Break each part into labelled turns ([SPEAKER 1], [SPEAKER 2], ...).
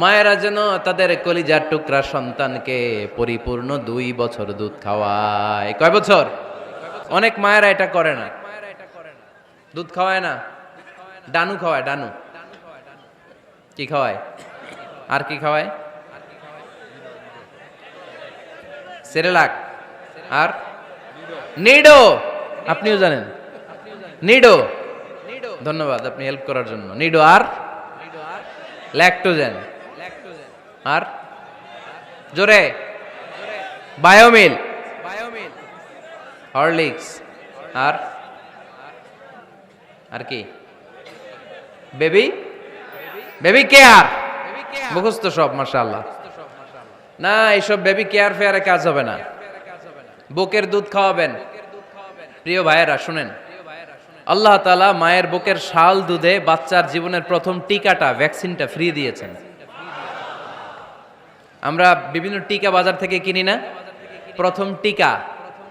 [SPEAKER 1] মায়েরা যেন তাদের কলিজার টুকরা সন্তানকে পরিপূর্ণ 2 বছর দুধ খাওয়ায়। কয় বছর? অনেক মায়েরা এটা করে না, দুধ খাওয়ায় না, ডানু খাওয়ায়। ডানু কি খাওয়ায়? আর কি খাওয়ায়? সেরেলাক আর নিডো। আপনিও জানেন নিডো? ধন্যবাদ আপনি হেল্প করার জন্য। নিডো আর ল্যাকটোজেন আর জোরে বায়োমিল, হরলিক্স আর আর কি? Baby baby care. মুখস্থ সব মাশাআল্লাহ। না, এইসব বেবি কেয়ার ফেয়ারে কাজ হবে না। বুকের দুধ খাওয়াবেন। প্রিয় ভাইয়েরা শুনেন, আল্লাহ তাআলা মায়ের বুকের শাল দুধে বাচ্চার জীবনের প্রথম টিকাটা, ভ্যাকসিনটা ফ্রি দিয়েছেন। আমরা বিভিন্ন টিকা বাজার থেকে কিনি না? প্রথম টিকা,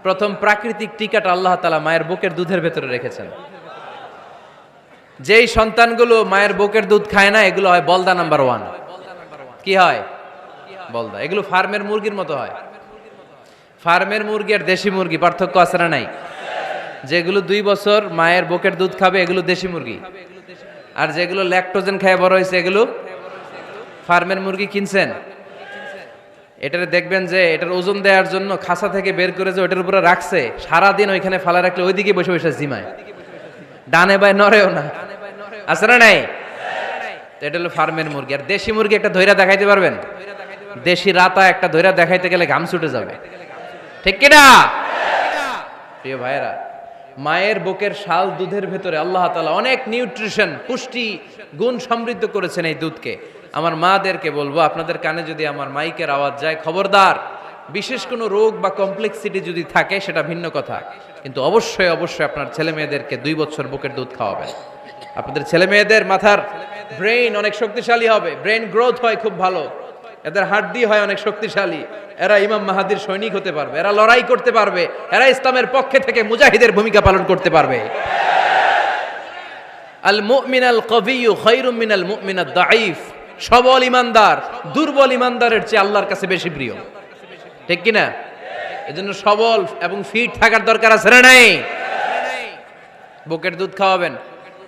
[SPEAKER 1] প্রথম প্রাকৃতিক টিকাটা আল্লাহ তাআলা মায়ের বুকের দুধের ভেতরে রেখেছেন। যেই সন্তানগুলো মায়ের বুকের দুধ খায় না, এগুলো হয় বলদা নাম্বার 1। কি হয়? বলদা। এগুলো ফার্মের মুরগির মতো হয়। ফার্মের মুরগি আর দেশি মুরগি পার্থক্য আছে না নাই? যেগুলো 2 বছর মায়ের বুকের দুধ খাবে এগুলো দেশি মুরগি, আর যেগুলো ল্যাকটোজেন খেয়ে বড় হয়েছে এগুলো ফার্মের মুরগি। কিনছেন? এটারে দেখবেন যে এটার ওজন দেওয়ার জন্য খাসা থেকে বের করে যে ওটার উপরে রাখছে, সারাদিন ওইখানে ফালা রাখলে ওইদিকে বসে বসে জিমায়, ডানে বাই নড়েও না। আছে না নাই? এটা হলো ফার্মের মুরগি। আর দেশি মুরগি একটা ধইরা দেখাইতে পারবেন? দেশি রাতা একটা ধইরা দেখাইতে গেলে ঘাম ছুটে যাবে, ঠিক কিনা? প্রিয় ভাইয়েরা, মায়ের বুকের শাল দুধের ভেতরে আল্লাহ তাআলা অনেক নিউট্রিশন, পুষ্টি গুণ সমৃদ্ধ করেছেন এই দুধকে। আমার মাদেরকে বলবো, আপনাদের কানে যদি আমার মাইকের আওয়াজ যায়, খবরদার। বিশেষ কোনো রোগ বা কমপ্লেক্সিটি যদি থাকে সেটা ভিন্ন কথা, কিন্তু অবশ্যই অবশ্যই আপনার ছেলে মেয়েদেরকে 2 বছর বুকের দুধ খাওয়াবেন। আপনাদের ছেলে মেয়েদের মাথার ব্রেইন অনেক শক্তিশালী হবে, ব্রেইন গ্রোথ হয় খুব ভালো, এদের হাড্ডি হয় অনেক শক্তিশালী, এরা ইমাম মাহাদির সৈনিক হতে পারবে, এরা লড়াই করতে পারবে, এরা ইসলামের পক্ষে থেকে মুজাহিদের ভূমিকা পালন করতে পারবে। আল মুমিনাল কবিয়্যু খায়রুম মিনাল মুমিনাদ দাঈফ। সবল ইমানদার দুর্বল ইমানদারের চেয়ে আল্লাহর কাছে বেশি প্রিয়, ঠিক কি না? এজন্য সবল এবং ফিট থাকার দরকার আছে না নাই? বুকের দুধ খাওয়াবেন।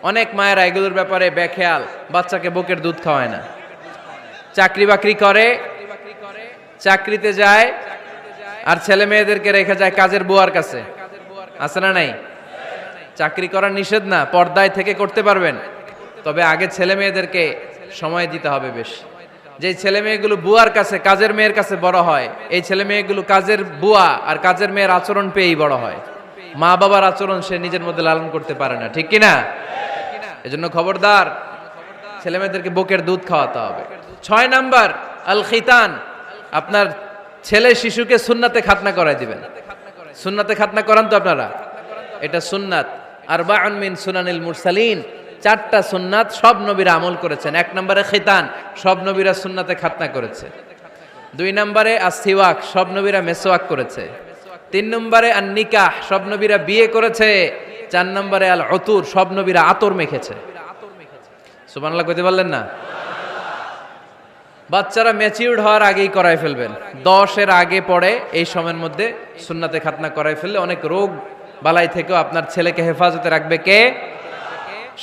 [SPEAKER 1] অনেক মায়েরা এগুলোর ব্যাপারে বেখেয়াল, বাচ্চাকে বুকের দুধ খাওয়ায় না। চাকরি বাকরি করে, চাকরিতে যায়, আর ছেলে মেয়েদেরকে রেখে যায় কাজের বুয়ার কাছে। আছে না নাই? চাকরি করা নিষেধ না, পর্দায় থেকে করতে পারবেন, তবে আগে ছেলে মেয়েদেরকে সময় দিতে হবে বেশি। যে ছেলে মেয়েগুলো বুয়ার কাছে, কাজের মেয়ের কাছে বড় হয়, এই ছেলে মেয়েগুলো কাজের বুয়া আর কাজের মেয়ের আচরণ পেয়েই বড় হয়। মা বাবার আচরণ সে নিজের মধ্যে লালন করতে পারে না, ঠিক কিনা? এজন্য খবরদার, ছেলে মেয়েদেরকে বুকের দুধ খাওয়াতে হবে। 6 নাম্বার আল খিতান। আপনার ছেলে শিশুকে সুন্নাতে খাতনা করাই দিবেন। সুন্নাতে খাতনা করান তো আপনারা? এটা সুন্নাত। আরবাউন মিন সুনানিল মুরসালিন। 4টা সুন্নাত সব নবীরা আমল করেছেন। 1 নম্বরে খিতান, সব নবীরা সুন্নাতে খাতনা করেছে। 2 নম্বরে আসিওয়াক, সব নবীরা মেসওয়াক করেছে। 3 নম্বরে আন নিকাহ, সব নবীরা বিয়ে করেছে। 4 নম্বরে আল উতুর, সব নবীরা আতর মেখেছে। সুবহানাল্লাহ কইতে পারলেন না? বাচ্চারা ম্যাচিউরড হওয়ার আগেই করাই ফেলবেন। 10 এর আগে পড়ে এই সময়ের মধ্যে সুন্নাতে খাতনা করাই ফেললে অনেক রোগ বালাই থেকেও আপনার ছেলেকে হেফাজতে রাখবে কে?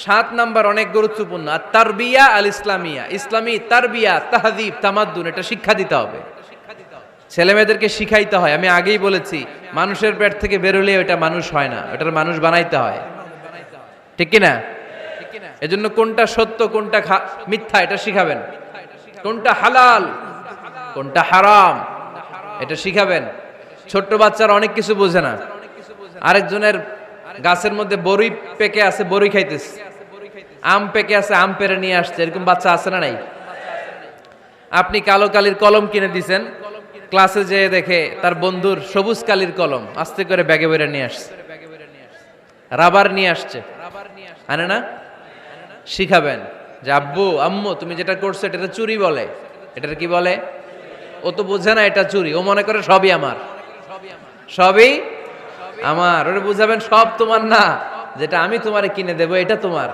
[SPEAKER 1] 7 নাম্বার অনেক গুরুত্বপূর্ণ, আর তারবিয়া আল ইসলামিয়া। ইসলামী তারবিয়া, তাহযীব, তামাদ্দুন, এটা শিক্ষা দিতে হবে। ছেলে মেয়েদেরকে শিখাইতে হয়। আমি আগেই বলেছি, মানুষের পেট থেকে বেরোলে ওটা মানুষ হয় না, ওটার মানুষ বানাইতে হয়, ঠিক কিনা? এজন্য কোনটা সত্য কোনটা মিথ্যা এটা শিখাবেন, কোনটা হালাল কোনটা হারাম এটা শিখাবেন। ছোট্ট বাচ্চারা অনেক কিছু বোঝে না। আরেকজনের গাছের মধ্যে বড়ি পেকে আছে, বড়ি খাইতেছে, আম পেকে আছে, আম পেরে নিয়ে আসছে, এরকম বাচ্চা আছে না নাই? আপনি কালো কালির কলম কিনে দিছেন, ক্লাসে যেয়ে দেখে তার বন্ধুর সবুজ কালির কলম আস্তে করে ব্যাগে বেরে নিয়ে আসছে, রাবার নিয়ে আসছে, আনে না? শিখাবেন যে আব্বু আম্মু তুমি যেটা করছো এটা চুরি বলে। এটার কি বলে? ও তো বোঝে না এটা চুরি, ও মনে করে সবই আমার, সবই আমার। ওরে বুঝাবেন সব তোমার না, যেটা আমি তোমারে কিনে দেবো এটা তোমার।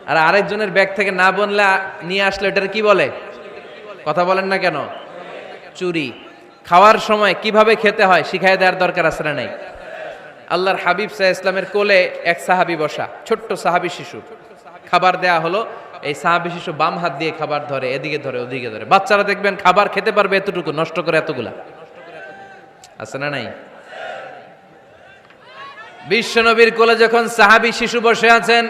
[SPEAKER 1] আর আরেকজনের ব্যাগ থেকে না বনলে নিয়ে আসলে এটার কি বলে? কথা বলেন না কেন? চুরি। খাওয়ার সময় কিভাবে খেতে হয় শিখাই দেওয়ার দরকার আছে না নাই? আল্লাহর হাবিব সাল্লাল্লাহু আলাইহি ওয়াসাল্লামের কোলে এক সাহাবী বসা, ছোট্ট সাহাবী শিশু, খাবার দেয়া হলো। এই সাহাবী শিশু বাম হাত দিয়ে খাবার ধরে, এদিকে ধরে ওদিকে ধরে। বাচ্চারা দেখবেন খাবার খেতে পারবে এতটুকু, নষ্ট করে এতগুলা, আছে না নাই? বিশ্বনবীর কোলে যখন সাহাবী শিশু বসে আছেন,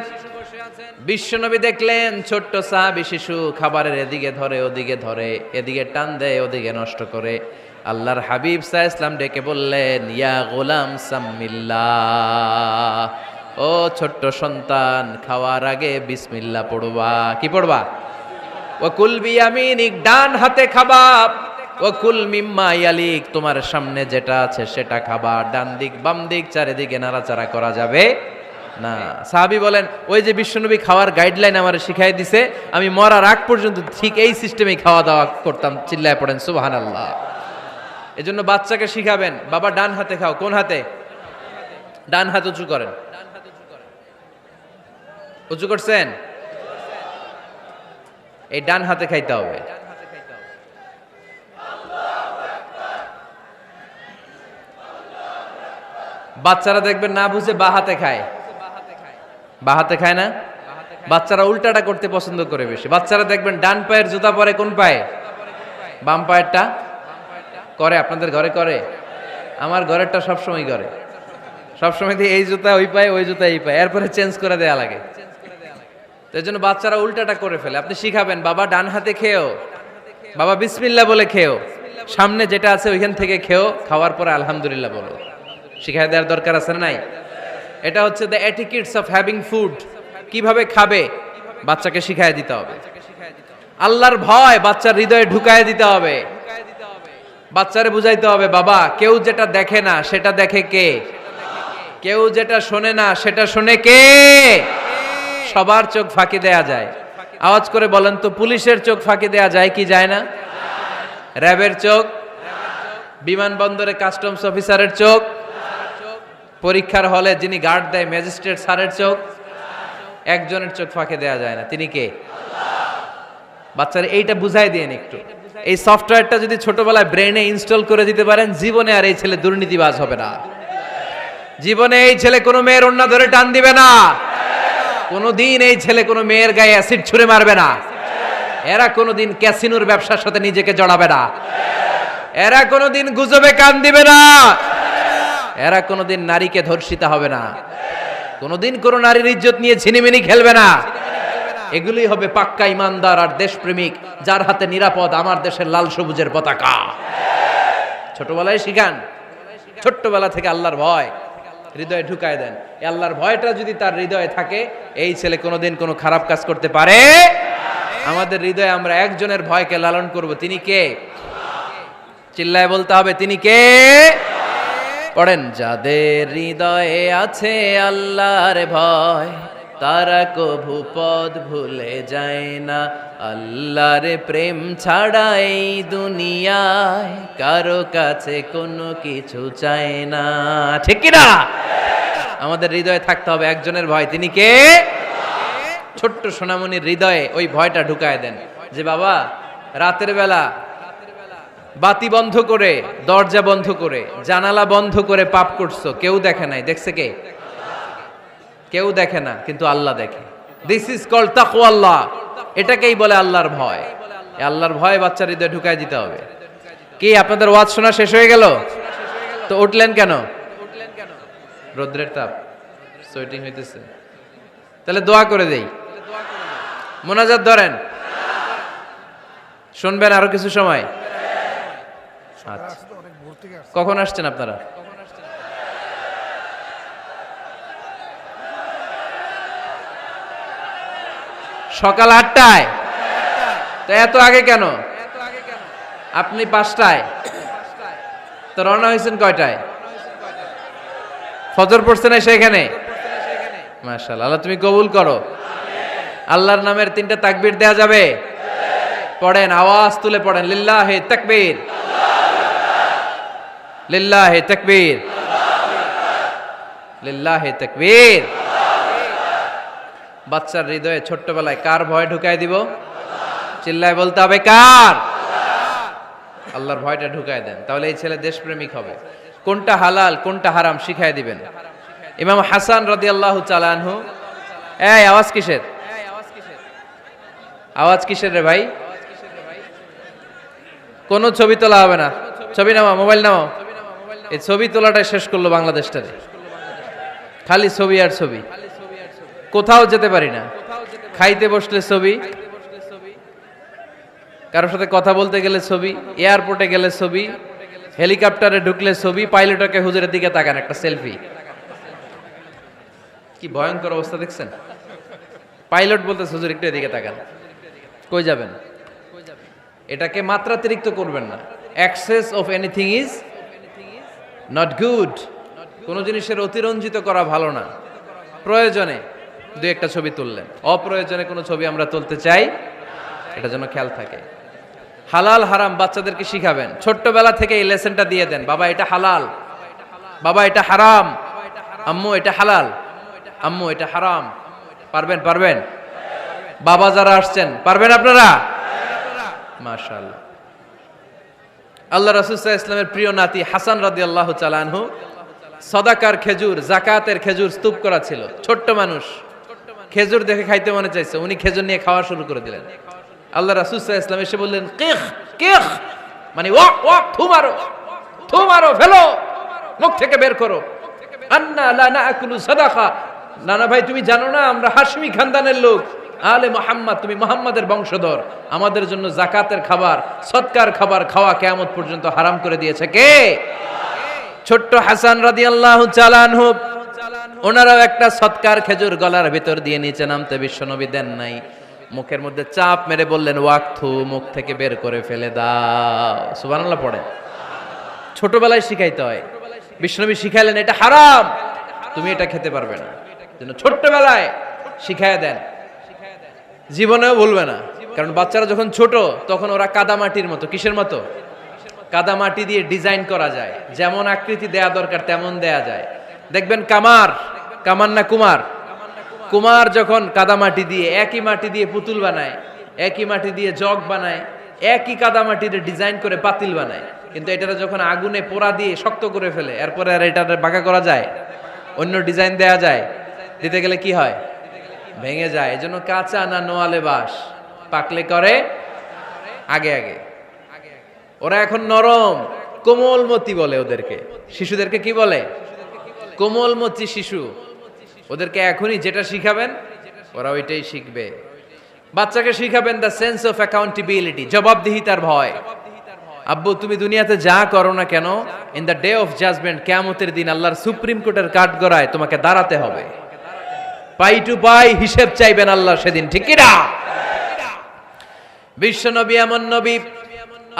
[SPEAKER 1] বিশ্বনবী দেখলেন ছোট্ট সাহাবী শিশু খাবারের এদিকে ধরে ওদিকে ধরে, এদিকে টান দেয় ওদিকে নষ্ট করে। আল্লাহর হাবিব সাল্লাল্লাহু আলাইহি ওয়াসাল্লাম ডেকে বললেন, ইয়া গোলাম সাম্মিল্লাহ, ও ছোট্ট সন্তান, খাওয়ার আগে বিসমিল্লাহ পড়বা। কি পড়বা? ওয়া কুল বিয়ামিনিক, ডান হাতে খাবা। ওয়া কুল মিম্মা ইয়ালিক, তোমার সামনে যেটা আছে সেটা খাবা। ডান দিক বাম দিক চারিদিকে নাড়াচাড়া করা যাবে না। সাহাবী বলেন, ওই যে বিশ্বনবী খাওয়ার গাইডলাইন আমার শিখাই দিছে, আমি মরার আগ পর্যন্ত ঠিক এই সিস্টেমে খাওয়া দাওয়া করতাম। চিল্লায় পড়েন সুবহানাল্লাহ। এজন্য বাচ্চাকে শিখাবেন, বাবা ডান হাতে খাও। কোন হাতে? ডান হাত উঁচু করেন। উঁচু করছেন? এই ডান হাতে খাইতে হবে। বাচ্চারা দেখবেন না বুঝে বা হাতে খায়। বা হাতে খায় না? বাচ্চারা উল্টাটা করতে পছন্দ করে বেশি। বাচ্চারা দেখবেন ডান পায়ের জুতা পরে কোন পায়ে? বাম পায়েরটা করে। আপনাদের ঘরে করে? আমার ঘরেরটা সবসময় করে। সবসময় দিয়ে এই জুতা ওই পায়ে, ওই জুতা এই পায়ে, এরপরে চেঞ্জ করে দেয়া লাগে। তো এই জন্য বাচ্চারা উল্টাটা করে ফেলে। আপনি শিখাবেন, বাবা ডান হাতে খেও, বাবা বিসমিল্লাহ বলে খেও, সামনে যেটা আছে ওইখান থেকে খেও, খাওয়ার পরে আলহামদুলিল্লাহ বলো। শিখাই দেওয়ার দরকার আছে না নাই? এটা হচ্ছে the etiquettes of having food. কিভাবে খাবে বাচ্চাকে শিখাই দিতে হবে। আল্লাহর ভয় বাচ্চার হৃদয়ে ঢুকায় দিতে হবে। বাচ্চারে বুঝাইতে হবে, বাবা কেউ যেটা দেখে না সেটা দেখে কে? কেউ যেটা শোনে না সেটা শুনে কে? সবার চোখ ফাঁকি দেয়া যায়। আওয়াজ করে বলেন তো, পুলিশের চোখ ফাঁকি দেয়া যায় কি যায় না? র্যাবের চোখ, বিমানবন্দরে কাস্টমস অফিসারের চোখ, পরীক্ষার হলে যিনি গার্ড দেয় ম্যাজিস্ট্রেট স্যারের চোখ, একজনের চোখ ফাঁকি দেয়া যায় না। তিনি কে? বাচ্চারা এইটা বুঝাই দিয়েন একটু। এই সফটওয়্যারটা যদি ছোটবেলায় ব্রেনে ইনস্টল করে দিতে পারেন, জীবনে আর এই ছেলে দুর্নীতিবাজ হবে না। জীবনে এই ছেলে কোনো মেয়ের ওড়না ধরে টান দিবে না। কোনোদিন এই ছেলে কোনো মেয়ের গায়ে অ্যাসিড ছুঁড়ে মারবে না। এরা কোনোদিন ক্যাসিনোর ব্যবসার সাথে নিজেকে জড়াবে না। এরা কোনোদিন গুজবে কান দিবে না। এরা কোনোদিন নারীকে ধর্ষিতা হবে না। কোনোদিন কোনো নারীর ইজ্জত নিয়ে ছিনিমিনি খেলবে না। এগুলোই হবে পাক্কা ইমানদার আর দেশপ্রেমিক, যার হাতে নিরাপদ আমার দেশের লাল সবুজের পতাকা। ছোটবেলায় শিখান, ছোট্টবেলা থেকে আল্লাহর ভয় হৃদয়ে ঢুকায় দেন। এই আল্লাহর ভয়টা যদি তার হৃদয়ে থাকে, এই ছেলে কোনোদিন কোনো খারাপ কাজ করতে পারে। আমাদের হৃদয়ে আমরা একজনের ভয়কে লালন করব। তিনি কে? চিল্লায় বলতে হবে, তিনি কে? পড়েন, যাদের হৃদয়ে আছে আল্লাহর ভয়, তারা কভু পথ ভুলে যায় না। আল্লাহর প্রেম ছাড়া এই দুনিয়ায় কারো কাছে কোনো কিছু চায় না। ঠিক কি না? আমাদের হৃদয়ে থাকতে হবে একজনের ভয়। তিনি কে? ছোট্ট সোনামণির হৃদয়ে ওই ভয়টা ঢুকায় দেন, যে বাবা রাতের বেলা বাতি বন্ধ করে, দরজা বন্ধ করে, জানালা বন্ধ করে পাপ করছো, কেউ দেখে নাই। দেখছে কে? কেউ দেখে না, কিন্তু আল্লাহ দেখে। দিস ইজ কল্ড তাকওয়াল্লাহ। এটাকেই বলে আল্লাহর ভয়। এই আল্লাহর ভয় বাচ্চার হৃদয়ে ঢুকায় দিতে হবে। কি আপনাদের ওয়াজ শোনা শেষ হয়ে গেল? তো উঠলেন কেন? রোদ্রের তাপ, সোয়েটিং হইতেছে। তাহলে দোয়া করে দেই, মোনাজাত ধরেন, শুনবেন আরো কিছু সময়। আচ্ছা, কখন আসছেন আপনারা? সকাল 8টায়। তো এত আগে কেন? আপনি 5টায়, তো রওনা হয়েছেন কয়টায়? ফজর পড়ছেন এসে এখানে? মাশাআল্লাহ, আল্লাহ তুমি কবুল করো। আল্লাহর নামের 3টা তাকবীর দেয়া যাবে? পড়েন, আওয়াজ তুলে পড়েন, লিল্লাহি তাকবীর, লিল্লাহি তাকবীর, লিল্লাহি তাকবীর। বাচ্চার হৃদয়ে ছোট্টবেলায় কার ভয় ঢুকায় দিব? চিল্লায় বলতে হবে, কার? আল্লাহর ভয়টা ঢুকায় দেন, তাহলে এই ছেলে দেশপ্রেমিক হবে। কোনটা হালাল কোনটা হারাম শিখায় দিবেন। ইমাম হাসান রাদিয়াল্লাহু তাআলা আনহু, এই আওয়াজ কিসের? আওয়াজ কিসের রে ভাই? কোন ছবি তোলা হবে না। ছবি নামাও, মোবাইল নামাও। এই ছবি তোলাটা শেষ করলো বাংলাদেশটারে। খালি ছবি আর ছবি, কোথাও যেতে পারি না। খাইতে বসলে ছবি, কারোর সাথে কথা বলতে গেলে ছবি, এয়ারপোর্টে গেলে ছবি, হেলিকপ্টারে ঢুকলে ছবি, পাইলটকে হুজুরের দিকে তাকান একটা সেলফি। কি ভয়ঙ্কর অবস্থা দেখছেন? পাইলট বলতেছে হুজুর একটু এদিকে তাকান। কই যাবেন? এটাকে মাত্রাতিরিক্ত করবেন না। Access of anything is not good. কোন জিনিসের অতিরঞ্জিত করা ভালো না। প্রয়োজনে দু একটা ছবি তুললেন, অপ্রয়োজনে কোনো ছবি আমরা তুলতে চাই, এটা যেন খেয়াল থাকে। হালাল হারাম বাচ্চাদেরকে শিখাবেন, ছোট্টবেলা থেকে এই লেসনটা দিয়ে দেন। বাবা এটা হালাল, বাবা এটা হারাম, আম্মু এটা হালাল, আম্মু এটা হারাম। পারবেন? পারবেন? বাবা যারা আসছেন পারবেন আপনারা? মাশাআল্লাহ। আল্লাহ রাসূল সাল্লাল্লাহু আলাইহি ওয়াসাল্লামের প্রিয় নাতি হাসান রাদিয়াল্লাহু তাআলা আনহু সাদাকার খেজুর, জাকাতের খেজুর স্তূপ করা ছিল। ছোট্ট মানুষ, খেজুর দেখে খাইতে মনে চাইছে, উনি খেজুর নিয়ে খাওয়া শুরু করে দিলেন। আল্লাহ রাসূল সাল্লাল্লাহু আলাইহি ওয়াসাল্লাম এসে বললেন, কিখ কিখ, মানে ওয়াক ওয়াক, থু মারো, থু মারো, ফেলো, মুখ থেকে বের করো। আন্না লা নাআকুলু সাদাকা, নানা ভাই তুমি জানো না আমরা হাশমি খানদানের লোক, আলে মুহাম্মদ, তুমি মুহাম্মাদের বংশধর, আমাদের জন্য যাকাতের খাবার, সদকার খাবার খাওয়া কিয়ামত পর্যন্ত হারাম করে দিয়েছে কে? ছোট্ট হাসান রাদিয়াল্লাহু তাআলা আনহু, ওনারাও একটা সদকার খেজুর গলার ভিতর দিয়ে নিচে নামতে বিশ্বনবী দেন নাই। মুখের মধ্যে চাপ মেরে বললেন ওয়াক্থু, মুখ থেকে বের করে ফেলে দাও। সুবহানাল্লাহ পড়ে। ছোটবেলায় শিখাইতে হয়। বিশ্বনবী শিখাইলেন এটা হারাম, তুমি এটা খেতে পারবে না, যেন ছোট্টবেলায় শিখায় দেন, জীবনেও ভুলবে না। কারণ বাচ্চারা যখন ছোট তখন ওরা কাদামাটির মতো। কিসের মতো? কাদামাটি দিয়ে ডিজাইন করা যায়, যেমন আকৃতি দেয়া দরকার তেমন দেয়া যায়। দেখবেন কামার, কামার না কুমার, কুমার যখন কাদামাটি দিয়ে, একই মাটি দিয়ে পুতুল বানায়, একই মাটি দিয়ে জগ বানায়, একই কাদামাটির ডিজাইন করে পাতিল বানায়, কিন্তু এটা যখন আগুনে পোড়া দিয়ে শক্ত করে ফেলে, এরপরে আর এটা বাঁকা করা যায়, অন্য ডিজাইন দেয়া যায়, দিতে গেলে কি হয়? ভেঙে যায়। এজন্য কাঁচা না নোয়ালে বাস, পাকলে করে আগে আগে। ওরা এখন নরম, কোমলমতি বলে ওদেরকে। শিশুদেরকে কি বলে? কোমলমতি শিশু। ওদেরকে এখনই যেটা শিখাবেন ওরা ওইটাই শিখবে। বাচ্চাকে শিখাবেন দ্য সেন্স অফ অ্যাকাউন্টেবিলিটি, জবাবদিহিতার ভয়। আব্বু তুমি দুনিয়াতে যা করো না কেন, in the day of judgement, কিয়ামতের দিন আল্লাহর সুপ্রিম কোর্টের কাঠগড়ায় তোমাকে দাঁড়াতে হবে। পাই টু পাই হিসেব চাইবেন আল্লাহ সেদিন, ঠিক কি না? বিশ্ব নবী এমন নবী,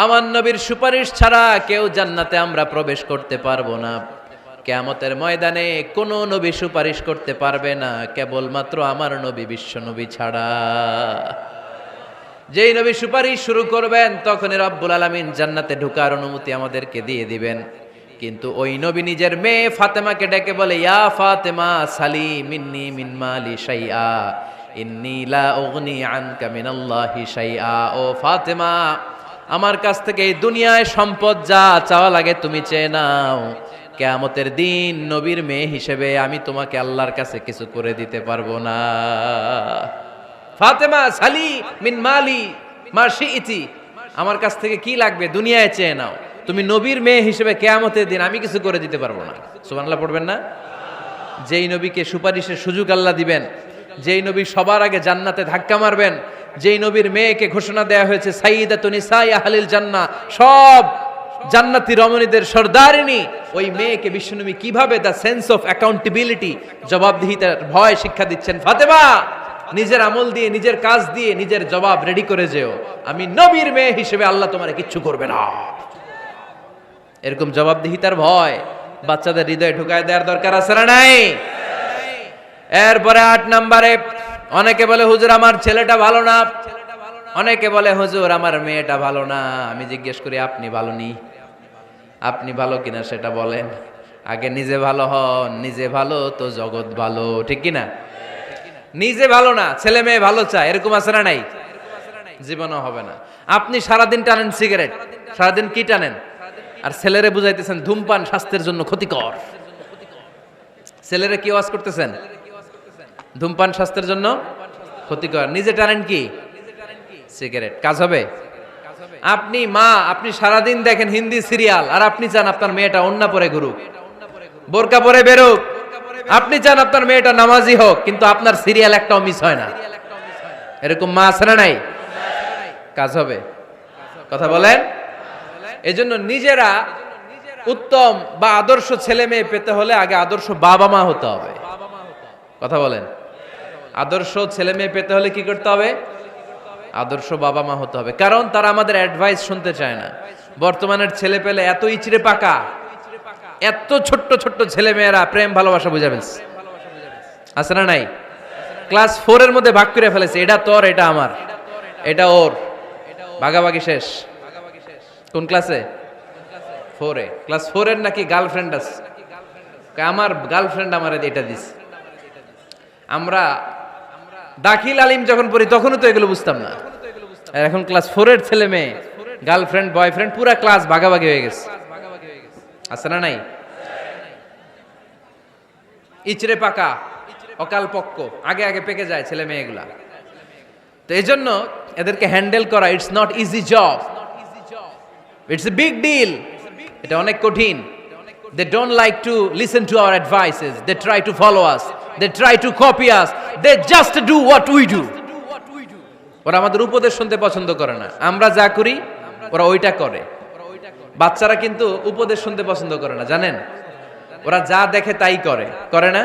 [SPEAKER 1] আমার নবীর সুপারিশ ছাড়া কেউ জান্নাতে আমরা প্রবেশ করতে পারবো না। কিয়ামতের ময়দানে কোন নবী সুপারিশ করতে পারবে না, কেবলমাত্র আমার নবী বিশ্ব নবী ছাড়া। যেই নবী সুপারিশ শুরু করবেন তখনই রব্বুল আলামিন জান্নাতে ঢোকার অনুমতি আমাদেরকে দিয়ে দিবেন। কিন্তু ওই নবী নিজের মেয়ে ফাতেমাকে ডেকে বলে, ইয়া ফাতেমা সালি মিন্নি মিন মালি শাইআ ইন্নী লা উগনি আনকা মিনাল্লাহি শাইআ। ও ফাতেমা, আমার কাছ থেকে এই দুনিয়ায় সম্পদ যা চাওয়া লাগে তুমি চেয়ে নাও, কিয়ামতের দিন নবীর মেয়ে হিসেবে আমি তোমাকে আল্লাহর কাছে কিছু করে দিতে পারবো না। ফাতেমা সালি মিন মালি মা শিইতি, আমার কাছ থেকে কি লাগবে দুনিয়ায় চেয়ে নাও, তুমি নবীর মেয়ে হিসেবে কিয়ামতের দিন আমি কিছু করে দিতে পারবো না। সুবহানাল্লাহ পড়বেন না? যেই নবীকে সুপারিশের সুযোগ আল্লাহ দিবেন, যেই নবী সবার আগে জান্নাতে ধাক্কা মারবেন, যেই নবীর মেয়েকে ঘোষণা দেয়া হয়েছে সাইয়্যিদাতুন নিসাই আহলিল জান্নাহ, সব জান্নাতি রমণীদের সর্দারিনী, ওই মেয়েকে বিশ্বনবী কিভাবে দ্য সেন্স অফ অ্যাকাউন্টেবিলিটি, জবাবদিহিতার ভয় শিক্ষা দিচ্ছেন। ফাতেমা, নিজের আমল দিয়ে, নিজের কাজ দিয়ে নিজের জবাব রেডি করে যেও, আমি নবীর মেয়ে হিসেবে আল্লাহ তোমার কিচ্ছু করবে না। এরকম জবাবদিহিতার ভয় বাচ্চাদের হৃদয়ে ঢুকায় দেওয়ার দরকার আছে না নাই? এরপরে 8 নম্বরে, অনেকে বলে হুজুর আমার ছেলেটা ভালো না, অনেকে বলে হুজুর আমার মেয়েটা ভালো না। আমি জিজ্ঞেস করি আপনি ভালো নি? আপনি ভালো কিনা সেটা বলেন। আগে নিজে ভালো হন, নিজে ভালো তো জগৎ ভালো, ঠিক কিনা? নিজে ভালো না, ছেলে মেয়ে ভালো চায়, এরকম আছে না নাই? জীবনও হবে না। আপনি সারাদিন টানেন সিগারেট, সারাদিন কি টানেন, আর ছেলেরে বুঝাইতেছেন ধূমপান স্বাস্থ্যের জন্য ক্ষতিকর। ছেলেরে কি ওয়াজ করতেছেন? ধূমপান স্বাস্থ্যের জন্য ক্ষতিকর। নিজে টানেন কি? সিগারেট। কাজ হবে? আপনি মা, আপনি সারাদিন দেখেন হিন্দি সিরিয়াল, আর আপনি চান আপনার মেয়েটা ওন্না পরে ঘুরুক, বোরকা পরে বেরোক। আপনি চান আপনার মেয়েটা নামাজি হোক, কিন্তু আপনার সিরিয়াল একটাও মিস হয় না। এরকম মা আছে না নাই? কাজ হবে? কথা বলেন। এজন্য নিজেরা উত্তম বা আদর্শ ছেলে মেয়ে পেতে হলে আগে আদর্শ বাবা মা হতে হবে। কথা বলেন। আদর্শ ছেলে মেয়ে পেতে হলে কি করতে হবে? আদর্শ বাবা মা হতে হবে। কারণ তারা আমাদের অ্যাডভাইস শুনতে চায় না। বর্তমানের ছেলে পেলে এত ইচড়ে পাকা, এত ছোট্ট ছোট্ট ছেলে মেয়েরা প্রেম ভালোবাসা বুঝে ফেলছে, আছে না নাই? ক্লাস 4 এর মধ্যে ভাগ করে ফেলেছে, এটা তোর, এটা আমার, এটা ওর, ভাগাভাগি শেষ। কোন ক্লাসে? 4 এ। ক্লাস 4 এর নাকি গার্লফ্রেন্ড আছে, আমার গার্লফ্রেন্ড আমার এটা দিস। আমরা দাখিল আলিম যখন পড়ি তখনও তো এগুলো বুঝতাম না। আর এখন ক্লাস 4 এর ছেলে মেয়ে গার্লফ্রেন্ড বয়ফ্রেন্ড পুরা ক্লাস ভাগাভাগি হয়ে গেছে, আছে না নাই? ইচড়ে পাকা, অকাল পক্ক, আগে আগে পেকে যায় ছেলে মেয়েগুলা। তো এই জন্য এদেরকে হ্যান্ডেল করা it's not easy job, it's a big deal. এটা অনেক কঠিন। They don't like to listen to our advices. They try to follow us. They try to copy us. They just do what we do. ওরা আমাদের উপদেশ শুনতে পছন্দ করে না। আমরা যা করি ওরা ওইটা করে। বাচ্চারা কিন্তু উপদেশ শুনতে পছন্দ করে না, জানেন? ওরা যা দেখে তাই করে, করে না?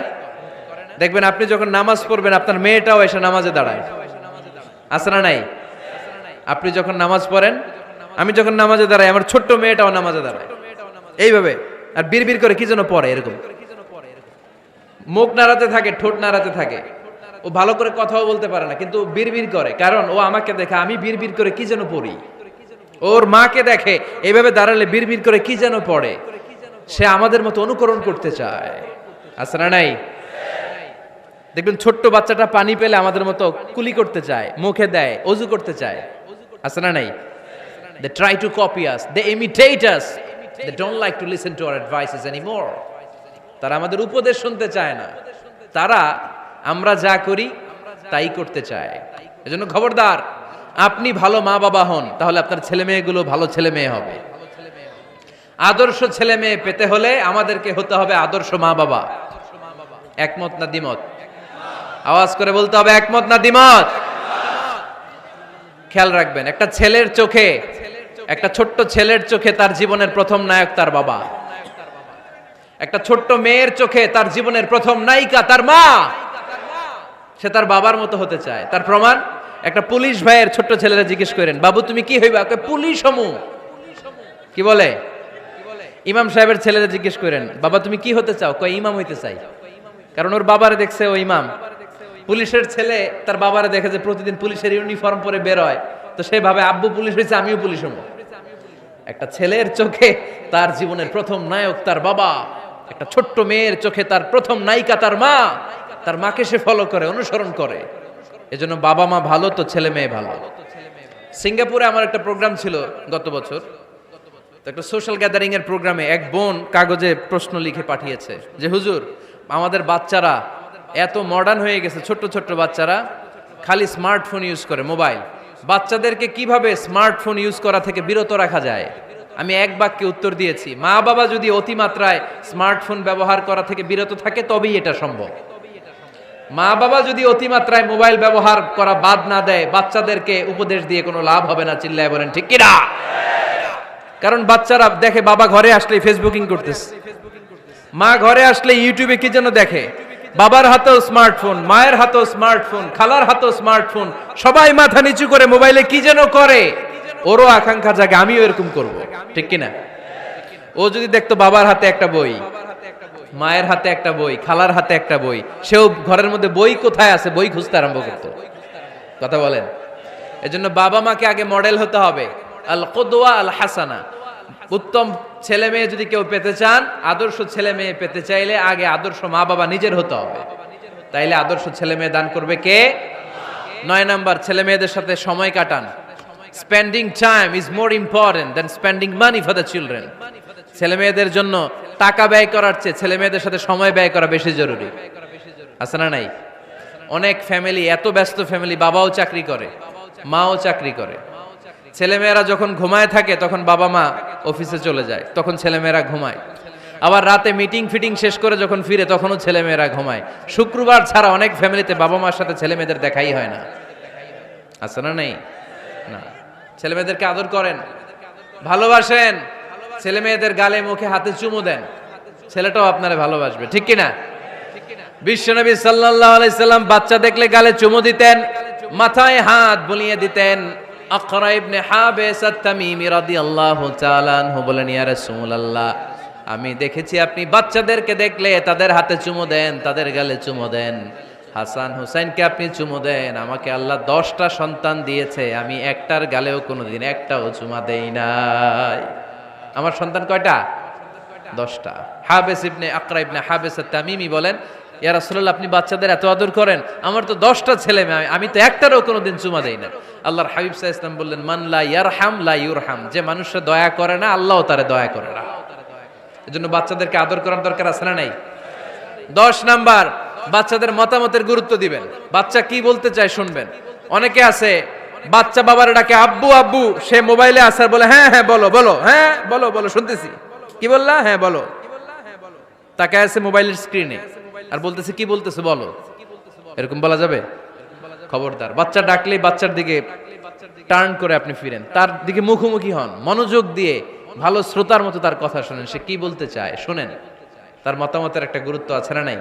[SPEAKER 1] দেখবেন আপনি যখন নামাজ পড়বেন আপনার মেয়েটাও এসে নামাজে দাঁড়ায়, আছে না নাই? আপনি যখন নামাজ পড়েন, আমি যখন নামাজে দাঁড়াই, আমার ছোট্ট মেয়েটাও নামাজে দাঁড়ায় এইভাবে, আর বিড়বিড় করে কি যেন পড়ে, এরকম মুখ নাড়াতে থাকে, ঠোঁট নাড়াতে থাকে। ও ভালো করে কথাও বলতে পারে না, কিন্তু বিড়বিড় করে, কারণ ও আমাকে দেখে আমি বিড়বিড় করে কি যেন পড়ি। ওর মাকে দেখে এইভাবে দাঁড়ালে বিড়বিড় করে কি যেন পড়ে। সে আমাদের মতো অনুকরণ করতে চায়, আছে না নাই? দেখবেন ছোট্ট বাচ্চাটা পানি পেলে আমাদের মতো কুলি করতে চায়, মুখে দেয়, অজু করতে চায়, আছে না নাই? They try to copy us, they imitate us, they don't like to listen to our advices anymore. তারা আমাদের উপদেশ শুনতে চায় না, তারা আমরা যা করি তাই করতে চায়। এজন্য খবরদার, আপনি ভালো মা বাবা হন, তাহলে আপনার ছেলে মেয়েগুলো ভালো ছেলে মেয়ে হবে। আদর্শ ছেলে মেয়ে পেতে হলে আমাদেরকে হতে হবে আদর্শ মা বাবা। একমত না দ্বিমত? আওয়াজ করে বলতে হবে একমত না দ্বিমত। খেয়াল রাখবেন, একটা ছেলের চোখে, একটা ছোট্ট ছেলের চোখে তার জীবনের প্রথম নায়ক তার বাবা। একটা ছোট্ট মেয়ের চোখে তার জীবনের প্রথম নায়িকা তার মা। সে তার বাবার মতো হতে চায়। তার প্রমাণ, একটা পুলিশ ভাইয়ের ছোট্ট ছেলেরা জিজ্ঞেস করেন, বাবু তুমি কি হইবা? পুলিশ হমু। কি বলে? ইমাম সাহেবের ছেলেরা জিজ্ঞেস করেন, বাবা তুমি কি হতে চাও? কয় ইমাম হইতে চাই। কারণ ওর বাবারে দেখছে ও ইমাম। পুলিশের ছেলে তার বাবারে দেখে যে প্রতিদিন পুলিশের ইউনিফর্ম পরে বের হয়, তো সে ভাবে আব্বু পুলিশ হয়েছে, আমিও পুলিশ হবো। একটা ছেলের চোখে তার জীবনের প্রথম নায়ক তার বাবা, একটা ছোট্ট মেয়ের চোখে তার প্রথম নায়িকা তার মা। তার মাকে সে ফলো করে, অনুসরণ করে। এজন্য বাবা মা ভালো তো ছেলে মেয়ে ভালো। সিঙ্গাপুরে আমার একটা প্রোগ্রাম ছিল গত বছর, তো একটা সোশ্যাল গ্যাদারিং এর প্রোগ্রামে এক বোন কাগজে প্রশ্ন লিখে পাঠিয়েছে যে হুজুর, আমাদের বাচ্চারা এত মডার্ন হয়ে গেছে, ছোট্ট ছোট্ট বাচ্চারা খালি স্মার্টফোন ইউজ করে, মোবাইল। বাচ্চাদেরকে কিভাবে স্মার্টফোন ইউজ করা থেকে বিরত রাখা যায়? আমি এক বাক্যে উত্তর দিয়েছি, মা বাবা যদি অতিমাত্রায় স্মার্টফোন ব্যবহার করা থেকে বিরত থাকে তবেই এটা সম্ভব। মা বাবা যদি অতিমাত্রায় মোবাইল ব্যবহার করা বাদ না দেয়, বাচ্চাদেরকে উপদেশ দিয়ে কোনো লাভ হবে না। চিল্লায় বলেন ঠিক কিনা? কারণ বাচ্চারা দেখে বাবা ঘরে আসলে ফেসবুকিং করতেছে, মা ঘরে আসলে ইউটিউবে কি যেন দেখে, বাবার হাতেও স্মার্টফোন, মায়ের হাতেও স্মার্টফোন, খালার হাতেও স্মার্টফোন, সবাই মাথা নিচু করে মোবাইলে কি যেন করে। ওরও আকাঙ্ক্ষা জাগে আমিও এরকম করব, ঠিক কিনা? ও যদি দেখতো বাবার হাতে একটা বই, মায়ের হাতে একটা বই, খালার হাতে একটা বই, সেও ঘরের মধ্যে বই কোথায় আছে বই খুঁজতে আরম্ভ করতো। কথা বলেন। এজন্য বাবা মাকে আগে মডেল হতে হবে, আল কুদওয়া আল হাসানা। উত্তম ছেলে মেয়ে যদি কেউ পেতে চান, আদর্শ ছেলে মেয়ে পেতে চাইলে আগে আদর্শ মা বাবা নিজের হতে হবে। তাইলে আদর্শ ছেলে মেয়ে দান করবে কে? 9 নাম্বার, ছেলে মেয়েদের সাথে সময় কাটান। Spending time is more important than spending money for the children. ছেলে মেয়েদের জন্য টাকা ব্যয় করার চেয়ে ছেলে মেয়েদের সাথে সময় ব্যয় করা বেশি জরুরি, আছে না নাই? অনেক ফ্যামিলি, এত ব্যস্ত ফ্যামিলি, বাবাও চাকরি করে, মাও চাকরি করে, ছেলেমেয়েরা যখন ঘুমায় থাকে তখন বাবা মা অফিসে চলে যায়, তখন ছেলেমেয়েরা ঘুমায়। আবার রাতে মিটিং ফিটিং শেষ করে যখন ফিরে তখনও ছেলেমেয়েরা ঘুমায়। শুক্রবার ছাড়া অনেক ফ্যামিলিতে বাবা মার সাথে ছেলেমেয়েদের দেখাই হয় না, আছে না নেই? না। ছেলেমেয়েদেরকে আদর করেন, ভালোবাসেন, ছেলেমেয়েদের গালে মুখে হাতে চুমু দেন, ছেলেটাও আপনারে ভালোবাসবে, ঠিক কিনা? বিশ্বনবী সাল্লাল্লাহু আলাইহি সাল্লাম বাচ্চা দেখলে গালে চুমু দিতেন, মাথায় হাত বুলিয়ে দিতেন। আকরা ইবনে হাবিস আত-তামিমি রাদিয়াল্লাহু তাআলা আনহু বলেন, ইয়া রাসূলুল্লাহ, আমি দেখেছি আপনি বাচ্চাদেরকে দেখলে তাদের হাতে চুমু দেন, তাদের গালে চুমু দেন। হাসান হুসাইনকে আপনি চুমু দেন। আমাকে আল্লাহ 10টা সন্তান দিয়েছে, আমি একটার গালেও কোনোদিন একটাও চুমা দেই নাই। আমার সন্তান কয়টা? 10টা। হাবিস ইবনে আকরা ইবনে হাবিস আত-তামিমি বলেন, ইয়া রাসূলুল্লাহ, আপনি বাচ্চাদের এত আদর করেন, আমার তো 10টা ছেলে মেয়ে, আমি তো একটারও কোনোদিন চুমা দেই না। আল্লাহর হাবিব সাল্লাল্লাহু আলাইহি ওয়াসাল্লাম বললেন, মান লা ইয়ারহাম লা ইউরহাম, যে মানুষে দয়া করে না আল্লাহও তারে দয়া করে না। এজন্য বাচ্চাদেরকে আদর করার দরকার আছে না নাই? 10 নাম্বার, বাচ্চাদের মতামতের গুরুত্ব দিবেন। বাচ্চা কি বলতে চায় শুনবেন। অনেকে আছে বাচ্চা বাবার ডাকে আব্বু আব্বু, সে মোবাইলে আসার বলে হ্যাঁ হ্যাঁ বলো বলো, হ্যাঁ বলো বলো শুনতেছি, কি বললা, হ্যাঁ বলো। তাকে আছে মোবাইলের স্ক্রিনে আর বলতেছে কি বলতেছে বলো, এরকম বলা যাবে? খবরদার। বাচ্চা ডাকলে বাচ্চার দিকে টার্ন করে আপনি ফিরেন, তার দিকে মুখোমুখি হন, মনোযোগ দিয়ে ভালো শ্রোতার মতো তার কথা শোনেন, সে কি বলতে চায় শোনেন। তার মতামতের একটা গুরুত্ব আছে না নাই?